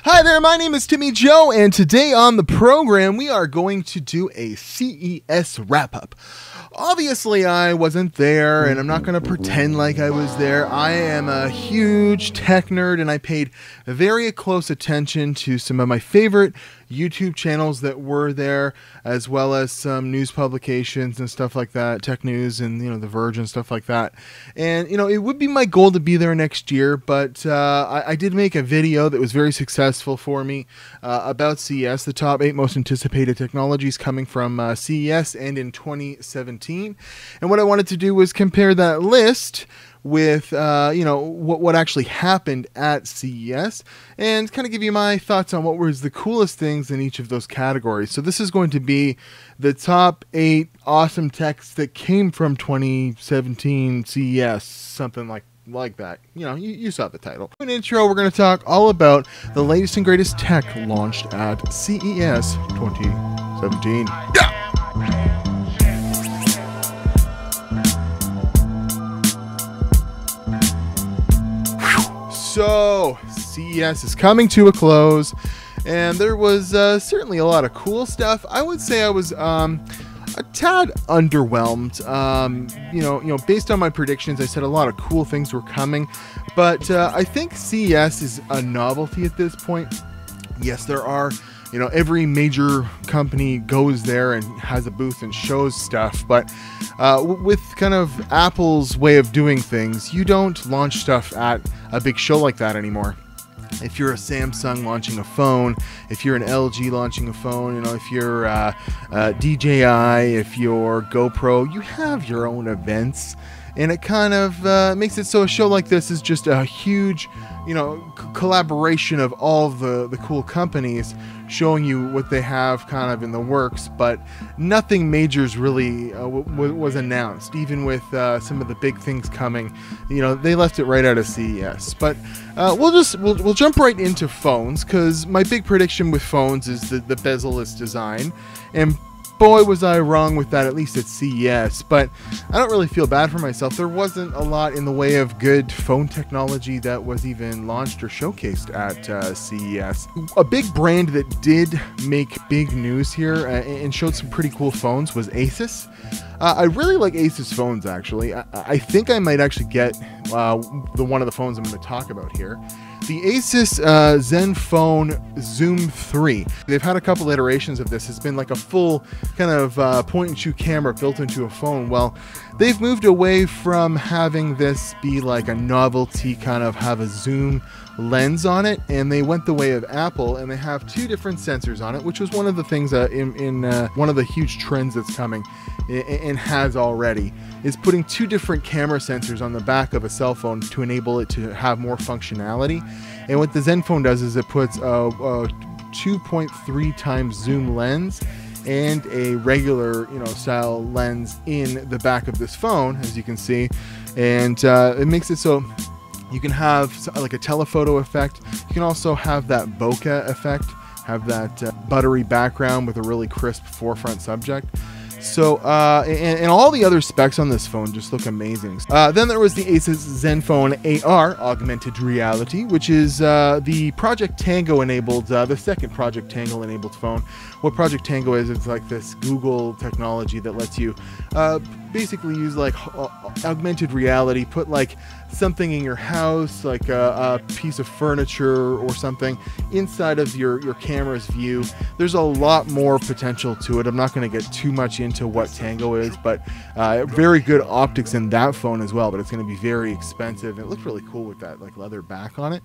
Hi there, my name is Timmy Joe, and today on the program we are going to do a CES wrap-up. Obviously, I wasn't there, and I'm not going to pretend like I was there. I am a huge tech nerd, and I paid very close attention to some of my favorite YouTube channels that were there, as well as some news publications and stuff like that, tech news and, the Verge and stuff like that. And, it would be my goal to be there next year, but I did make a video that was very successful for me about CES, the top 8 most anticipated technologies coming from CES and in 2017. And what I wanted to do was compare that list with what actually happened at CES and kind of give you my thoughts on what was the coolest things in each of those categories. So this is going to be the top 8 awesome techs that came from 2017 CES, something like that. You saw the title. In the intro, we're going to talk all about the latest and greatest tech launched at CES 2017. Yeah! So, CES is coming to a close, and there was certainly a lot of cool stuff. I would say I was a tad underwhelmed. Based on my predictions, I said a lot of cool things were coming, but I think CES is a novelty at this point. Yes, there are, every major company goes there and has a booth and shows stuff, but with kind of Apple's way of doing things, you don't launch stuff at a big show like that anymore. If you're a Samsung launching a phone, if you're an LG launching a phone, if you're DJI, if you're GoPro, you have your own events. And it kind of makes it so a show like this is just a huge, collaboration of all the cool companies showing you what they have kind of in the works, but nothing majors really was announced. Even with some of the big things coming, they left it right out of CES. But we'll jump right into phones, because my big prediction with phones is the bezel-less design, and boy, was I wrong with that, at least at CES. But I don't really feel bad for myself. There wasn't a lot in the way of good phone technology that was even launched or showcased at CES. A big brand that did make big news here and showed some pretty cool phones was Asus. I really like Asus phones, actually. I think I might actually get one of the phones I'm going to talk about here. The Asus Zenfone Zoom 3. They've had a couple iterations of this. It's been like a full kind of point-and-shoot camera built into a phone. Well, they've moved away from having this be like a novelty, kind of have a zoom lens on it, and they went the way of Apple, and they have 2 different sensors on it, which was one of the things in one of the huge trends that's coming and has already, is putting 2 different camera sensors on the back of a cell phone to enable it to have more functionality. And what the Zenfone does is it puts a 2.3 times zoom lens and a regular style lens in the back of this phone, as you can see, and it makes it so you can have like a telephoto effect. You can also have that bokeh effect, have that buttery background with a really crisp forefront subject. So, and all the other specs on this phone just look amazing. Then there was the Asus Zenfone AR augmented reality, which is the Project Tango enabled, the second Project Tango enabled phone. What Project Tango is, it's like this Google technology that lets you basically use like augmented reality, put like something in your house, like a piece of furniture or something inside of your camera's view. There's a lot more potential to it. I'm not going to get too much into what Tango is, but very good optics in that phone as well, but it's going to be very expensive. It looked really cool with that like leather back on it.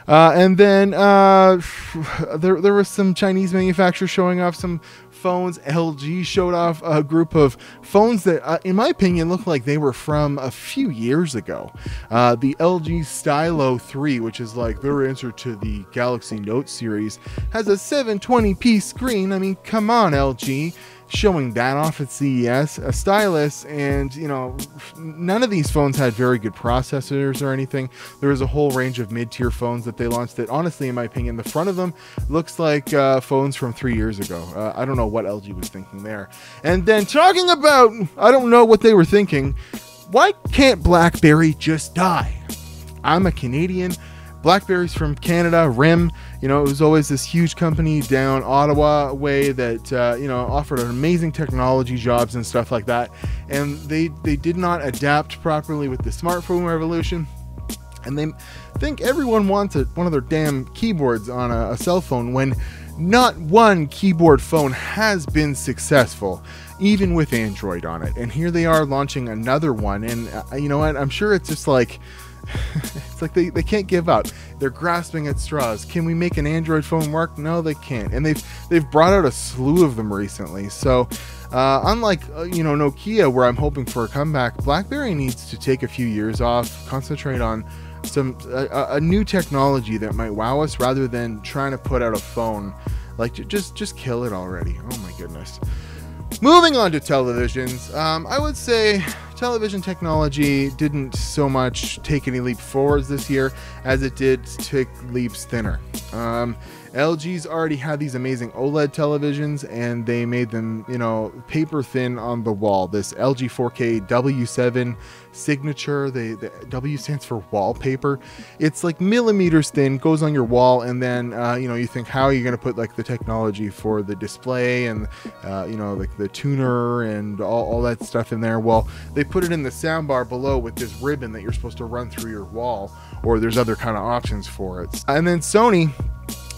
And then there was some Chinese manufacturers showing off some phones. LG showed off a group of phones that, in my opinion, look like they were from a few years ago. The LG Stylo 3, which is like their answer to the Galaxy Note series, has a 720p screen. I mean, come on, LG. Showing that off at CES, a stylus, and none of these phones had very good processors or anything. There was a whole range of mid-tier phones that they launched that, honestly, in my opinion, the front of them looks like phones from 3 years ago. I don't know what LG was thinking there. And then talking about, I don't know what they were thinking, why can't BlackBerry just die? I'm a Canadian. BlackBerry's from Canada, RIM. You know, it was always this huge company down Ottawa way that, you know, offered amazing technology jobs and stuff like that. And they did not adapt properly with the smartphone revolution. And they think everyone wants one of their damn keyboards on a cell phone, when not one keyboard phone has been successful, even with Android on it. And here they are launching another one. And you know what? I'm sure it's just like, it's like they can't give up. They're grasping at straws. Can we make an Android phone work? No, they can't. And they've brought out a slew of them recently. So unlike you know, Nokia, where I'm hoping for a comeback, BlackBerry needs to take a few years off, concentrate on a new technology that might wow us, rather than trying to put out a phone. Like, just kill it already. Oh my goodness. Moving on to televisions, I would say television technology didn't so much take any leap forwards this year as it did take leaps thinner. LG's already had these amazing OLED televisions, and they made them, you know, paper thin on the wall. This LG 4K W7 signature, the W stands for wallpaper. It's like millimeters thin, goes on your wall, and then you know, you think, how are you going to put like the technology for the display and you know, like the tuner and all that stuff in there? Well, they put it in the soundbar below with this ribbon that you're supposed to run through your wall, or there's other kind of options for it. And then Sony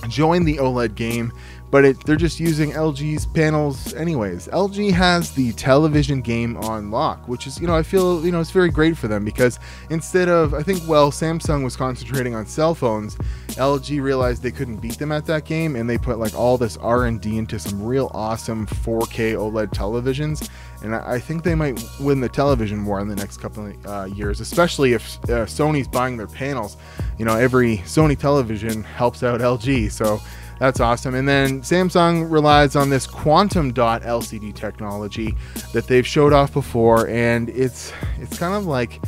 join the OLED game, but they're just using LG's panels anyways. LG has the television game on lock, which is, you know, I feel, you know, it's very great for them, because instead of, I think, well, Samsung was concentrating on cell phones, LG realized they couldn't beat them at that game, and they put like all this R&D into some real awesome 4K OLED televisions. And I think they might win the television war in the next couple of years, especially if Sony's buying their panels. You know, every Sony television helps out LG, so that's awesome. And then Samsung relies on this quantum dot LCD technology that they've showed off before, and it's kind of like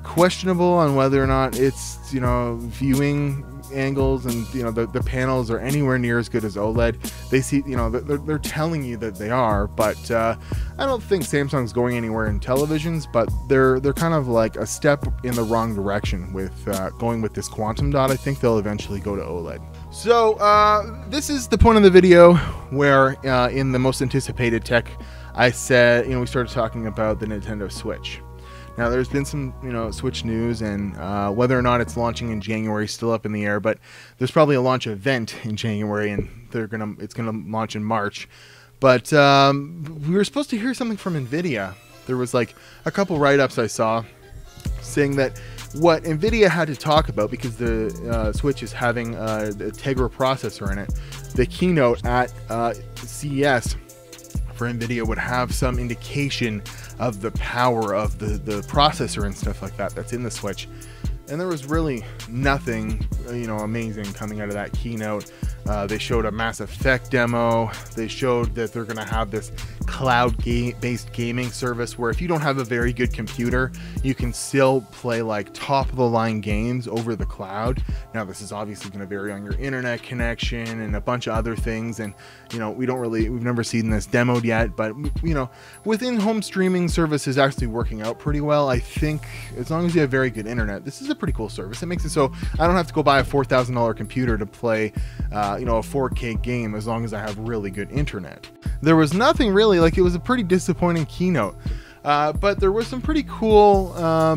questionable on whether or not it's, you know, viewing angles and, you know, the panels are anywhere near as good as OLED. They see, you know, they're telling you that they are, but I don't think Samsung's going anywhere in televisions, but they're kind of like a step in the wrong direction with going with this quantum dot. I think they'll eventually go to OLED. So this is the point of the video where in the most anticipated tech, I said, you know, we started talking about the Nintendo Switch. Now, there's been some, you know, Switch news, and whether or not it's launching in January is still up in the air, but there's probably a launch event in January, and it's gonna launch in March. But we were supposed to hear something from Nvidia. There was like a couple write-ups I saw saying that what Nvidia had to talk about, because the Switch is having the Tegra processor in it, the keynote at C.E.S. for Nvidia would have some indication of the power of the processor and stuff like that that's in the Switch. And there was really nothing, you know, amazing coming out of that keynote. They showed a Mass Effect demo. They showed that they're going to have this cloud-based gaming service where if you don't have a very good computer, you can still play like top-of-the-line games over the cloud. Now, this is obviously going to vary on your internet connection and a bunch of other things. And, you know, we've never seen this demoed yet, but, you know, within home streaming service is actually working out pretty well. I think as long as you have very good internet, this is a pretty cool service. It makes it so I don't have to go buy a $4,000 computer to play you know, a 4K game, as long as I have really good internet. There was nothing really, like, it was a pretty disappointing keynote, but there was some pretty cool,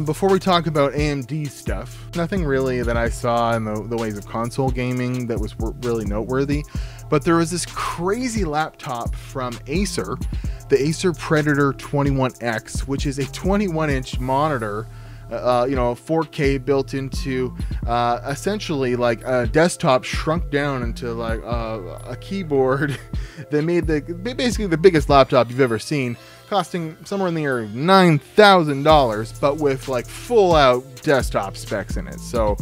before we talk about AMD stuff, nothing really that I saw in the ways of console gaming that was really noteworthy. But there was this crazy laptop from Acer, the Acer Predator 21X, which is a 21-inch monitor, you know, 4K built into essentially like a desktop shrunk down into like a keyboard. They made basically the biggest laptop you've ever seen, costing somewhere in the area of $9,000, but with like full out desktop specs in it. So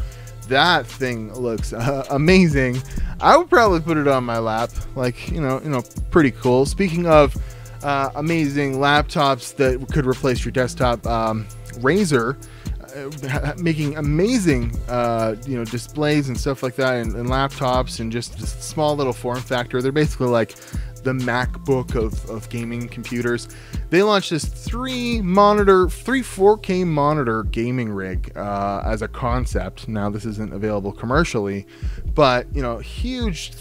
that thing looks amazing. I would probably put it on my lap, like, you know, pretty cool. Speaking of amazing laptops that could replace your desktop, Razer making amazing you know, displays and stuff like that, and laptops, and just this small little form factor. They're basically like the MacBook of gaming computers. They launched this 3 4K monitor gaming rig as a concept. Now this isn't available commercially, but you know, huge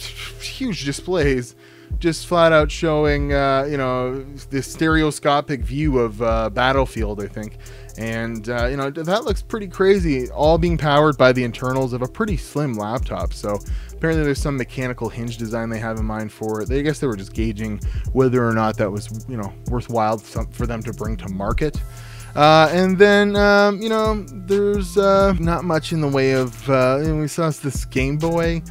displays, just flat out showing you know, the stereoscopic view of Battlefield, I think. And you know, that looks pretty crazy, all being powered by the internals of a pretty slim laptop. So apparently there's some mechanical hinge design they have in mind for it. I guess they were just gauging whether or not that was, you know, worthwhile for them to bring to market. And then you know, there's not much in the way of we saw this Game Boy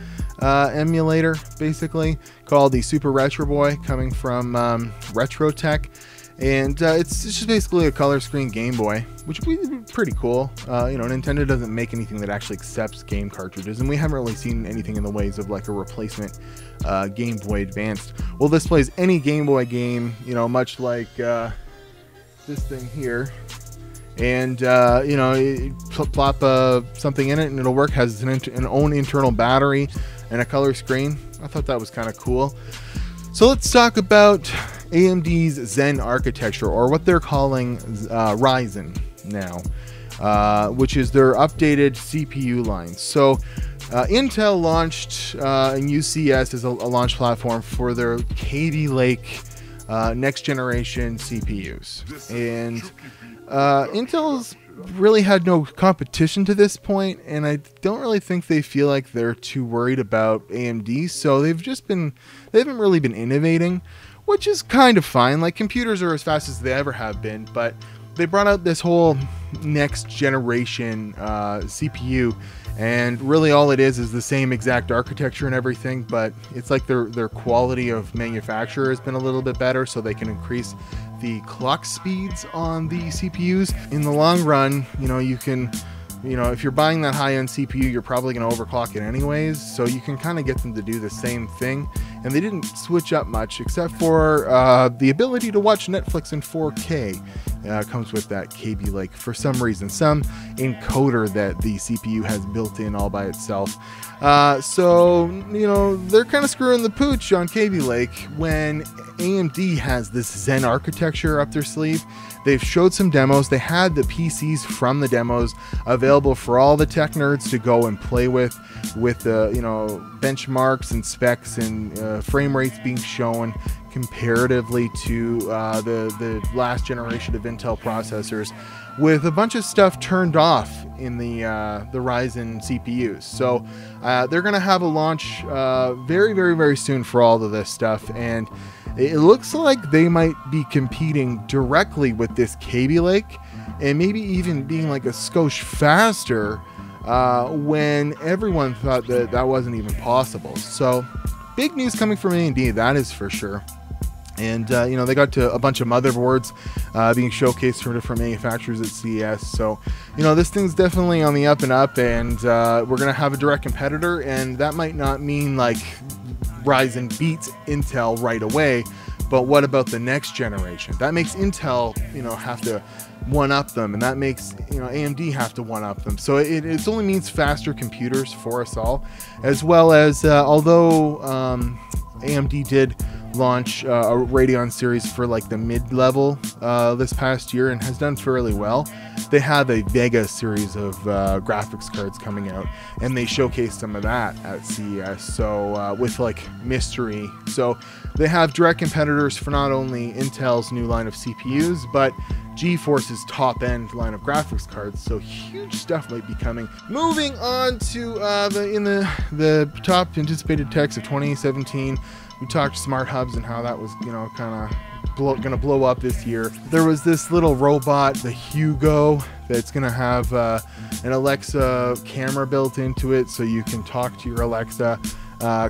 emulator, basically called the Super Retro Boy, coming from Retro Tech. And it's just basically a color screen Game Boy, which would be pretty cool. You know, Nintendo doesn't make anything that actually accepts game cartridges, and we haven't really seen anything in the ways of like a replacement Game Boy Advanced. Well, this plays any Game Boy game, you know, much like this thing here. And you know, you plop something in it and it'll work. Has an own internal battery and a color screen. I thought that was kind of cool. So let's talk about AMD's Zen architecture, or what they're calling Ryzen now, which is their updated CPU line. So Intel launched and used C.E.S. as a launch platform for their Kaby Lake next generation CPUs. And Intel's really had no competition to this point, and I don't really think they feel like they're too worried about AMD, so they haven't really been innovating, which is kind of fine. Like, computers are as fast as they ever have been, but they brought out this whole next generation CPU, and really all it is the same exact architecture and everything, but it's like their quality of manufacture has been a little bit better, so they can increase the clock speeds on the CPUs. In the long run, you know, you can, you know, if you're buying that high-end CPU, you're probably going to overclock it anyways, so you can kind of get them to do the same thing. And they didn't switch up much, except for the ability to watch Netflix in 4K. Comes with that Kaby Lake for some reason, some encoder that the CPU has built in all by itself. So, you know, they're kind of screwing the pooch on Kaby Lake when AMD has this Zen architecture up their sleeve. They've showed some demos. They had the PCs from the demos available for all the tech nerds to go and play with the, you know, benchmarks and specs and frame rates being shown comparatively to the last generation of Intel processors, with a bunch of stuff turned off in the Ryzen CPUs. So they're going to have a launch very soon for all of this stuff, and it looks like they might be competing directly with this Kaby Lake, and maybe even being like a skosh faster when everyone thought that wasn't even possible. So big news coming from AMD, that is for sure. And you know, they got to a bunch of motherboards being showcased from different manufacturers at C.E.S. So, you know, this thing's definitely on the up and up, and we're gonna have a direct competitor, and that might not mean like Ryzen beats Intel right away, but what about the next generation? That makes Intel, you know, have to one-up them, and that makes, you know, AMD have to one-up them. So it only means faster computers for us all, as well as although AMD did launch a Radeon series for like the mid-level this past year and has done fairly well. They have a Vega series of graphics cards coming out, and they showcased some of that at CES, so with like mystery. So they have direct competitors for not only Intel's new line of CPUs, but GeForce's top-end line of graphics cards, so huge stuff might be coming. Moving on to the top anticipated techs of 2017, we talked smart hubs and how that was, you know, kind of gonna blow up this year. There was this little robot, the Hugo, that's gonna have an Alexa camera built into it, so you can talk to your Alexa,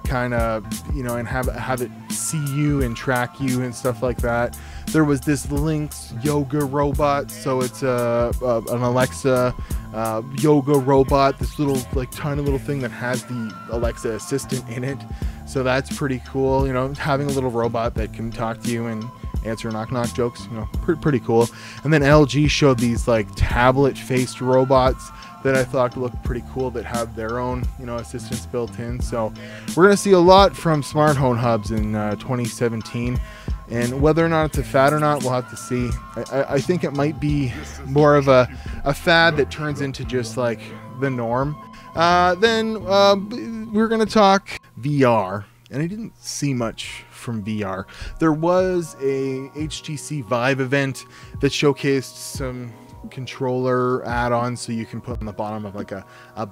kind of, you know, and have it see you and track you and stuff like that. There was this Lynx yoga robot, so it's an Alexa yoga robot, this little like tiny little thing that has the Alexa assistant in it. So that's pretty cool, you know, having a little robot that can talk to you and answer knock-knock jokes, you know, pretty cool. And then LG showed these like tablet-faced robots that I thought looked pretty cool that have their own, you know, assistants built in. So we're going to see a lot from smart home hubs in 2017. And whether or not it's a fad or not, we'll have to see. I think it might be more of a fad that turns into just like the norm. Then we're going to talk VR. And I didn't see much from VR. There was a HTC Vive event that showcased some controller add-ons, so you can put on the bottom of like a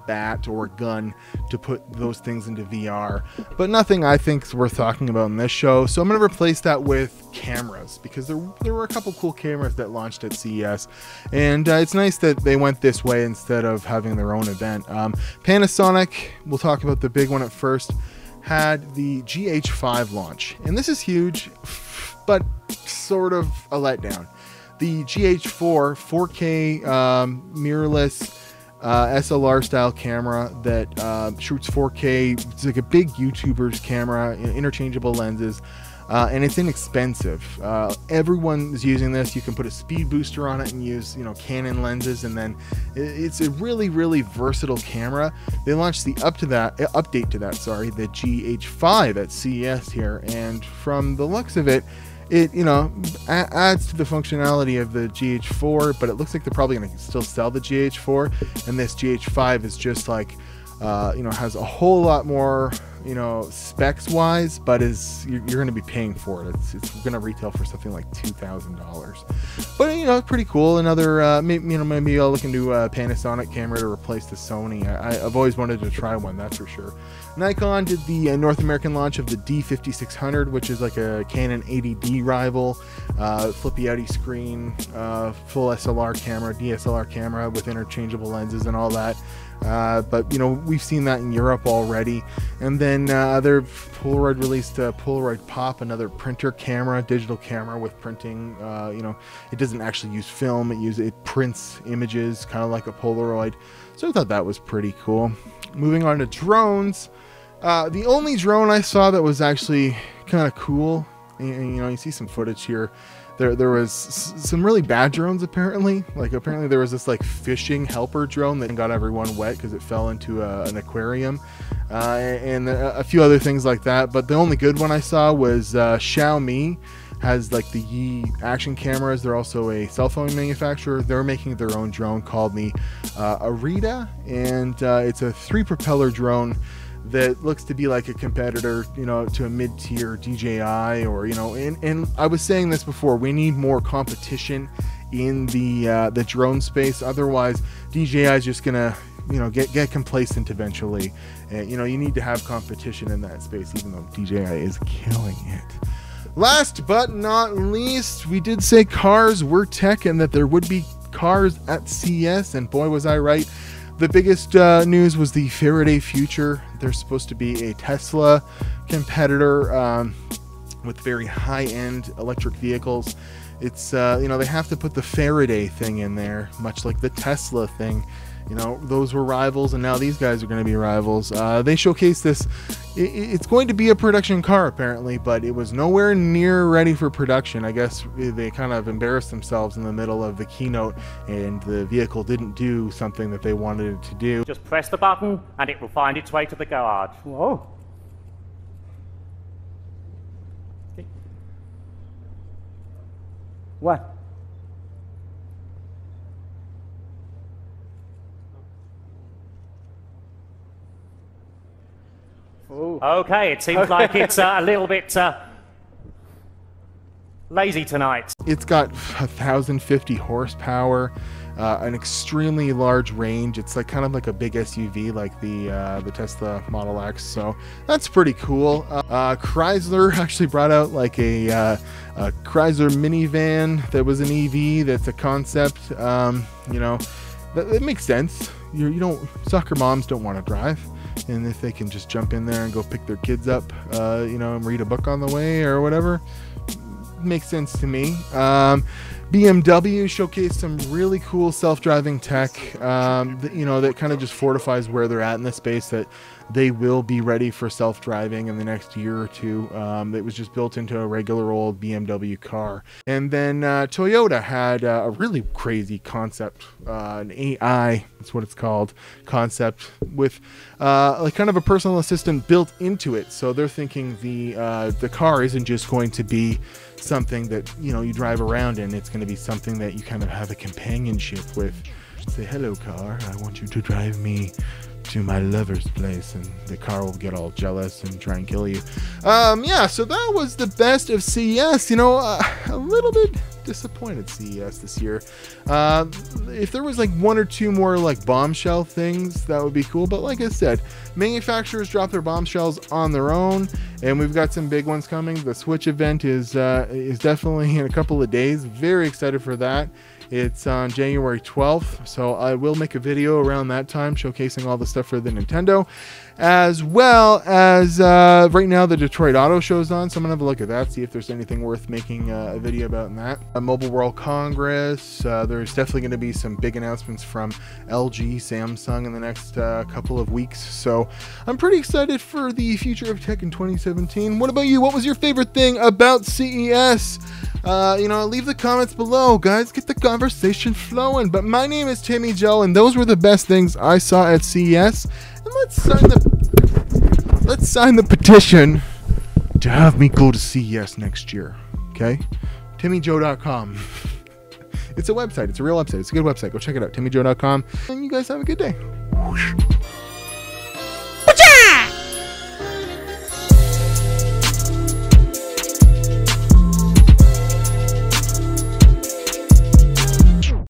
bat or a gun to put those things into VR, but nothing I think is worth talking about in this show. So I'm going to replace that with cameras, because there were a couple cool cameras that launched at CES, and it's nice that they went this way instead of having their own event. Panasonic, we'll talk about the big one at first, had the GH5 launch, and this is huge, but sort of a letdown. The GH4 4K mirrorless SLR style camera that shoots 4K. It's like a big YouTuber's camera, interchangeable lenses, and it's inexpensive. Everyone is using this. You can put a speed booster on it and use, you know, Canon lenses, and then it's a really, really versatile camera. They launched the update to that, the GH5 at CES here, and from the looks of it, it, you know, adds to the functionality of the GH4, but it looks like they're probably going to still sell the GH4, and this GH5 is just like, you know, has a whole lot more, you know, specs wise, but you're going to be paying for it. It's going to retail for something like $2,000, but you know, it's pretty cool. Another, maybe I'll look into a Panasonic camera to replace the Sony. I've always wanted to try one, that's for sure. Nikon did the North American launch of the D5600, which is like a Canon 80D rival, flippy outy screen, full SLR camera, DSLR camera with interchangeable lenses and all that. But you know, we've seen that in Europe already. And then their Polaroid released Polaroid Pop, another printer camera, digital camera with printing. You know, it doesn't actually use film; it prints images, kind of like a Polaroid. So I thought that was pretty cool. Moving on to drones, the only drone I saw that was actually kind of cool, and you know, you see some footage here. There was some really bad drones apparently. Apparently there was this like fishing helper drone that got everyone wet because it fell into an aquarium, and a few other things like that. But the only good one I saw was Xiaomi has like the Yi action cameras. They're also a cell phone manufacturer. They're making their own drone called the erida, and it's a 3-propeller drone that looks to be like a competitor, you know, to a mid-tier DJI, or, you know, and I was saying this before, we need more competition in the drone space. Otherwise, DJI is just gonna, you know, get complacent eventually. And you know, you need to have competition in that space, even though DJI is killing it. Last but not least, we did say cars were tech and that there would be cars at CES, and boy was I right. The biggest news was the Faraday Future. There's supposed to be a Tesla competitor with very high-end electric vehicles. It's, you know, they have to put the Faraday thing in there, much like the Tesla thing. You know, those were rivals, and now these guys are going to be rivals. They showcased this. It's going to be a production car, apparently, but it was nowhere near ready for production. I guess they kind of embarrassed themselves in the middle of the keynote, and the vehicle didn't do something that they wanted it to do. Just press the button, and it will find its way to the garage. Whoa. Okay. What? Ooh. Okay, it seems like it's a little bit lazy tonight. It's got 1,050 horsepower, an extremely large range. It's like kind of like a big SUV, like the Tesla Model X. So that's pretty cool. Chrysler actually brought out like a Chrysler minivan that was an EV. That's a concept. You know, that makes sense. You don't. Soccer moms don't want to drive. And if they can just jump in there and go pick their kids up, you know, and read a book on the way or whatever, makes sense to me. BMW showcased some really cool self-driving tech, that, you know, that kind of just fortifies where they're at in the space, that they will be ready for self-driving in the next year or two. It was just built into a regular old BMW car. And then Toyota had a really crazy concept, an AI, that's what it's called, concept with like kind of a personal assistant built into it. So they're thinking the car isn't just going to be something that, you know, you drive around in. It's going to be something that you kind of have a companionship with. Say, hello car, I want you to drive me to my lover's place, and the car will get all jealous and try and kill you. Yeah, so that was the best of CES. You know, a little bit disappointed CES this year. If there was like one or two more like bombshell things, that would be cool. But like I said, manufacturers drop their bombshells on their own, and we've got some big ones coming. The Switch event is definitely in a couple of days. Very excited for that. It's on January 12th, so I will make a video around that time showcasing all the stuff for the Nintendo, as well as right now the Detroit Auto Show's on, so I'm gonna have a look at that, see if there's anything worth making a video about in that. Mobile World Congress, there's definitely going to be some big announcements from LG, Samsung in the next couple of weeks, so I'm pretty excited for the future of tech in 2017. What about you? What was your favorite thing about CES? You know, leave the comments below, guys. Get the conversation flowing. But my name is Timmy Joe, and those were the best things I saw at CES. And let's sign the petition to have me go to CES next year. Okay, TimmyJoe.com. It's a website. It's a real website. It's a good website. Go check it out. TimmyJoe.com. And you guys have a good day. Whoosh.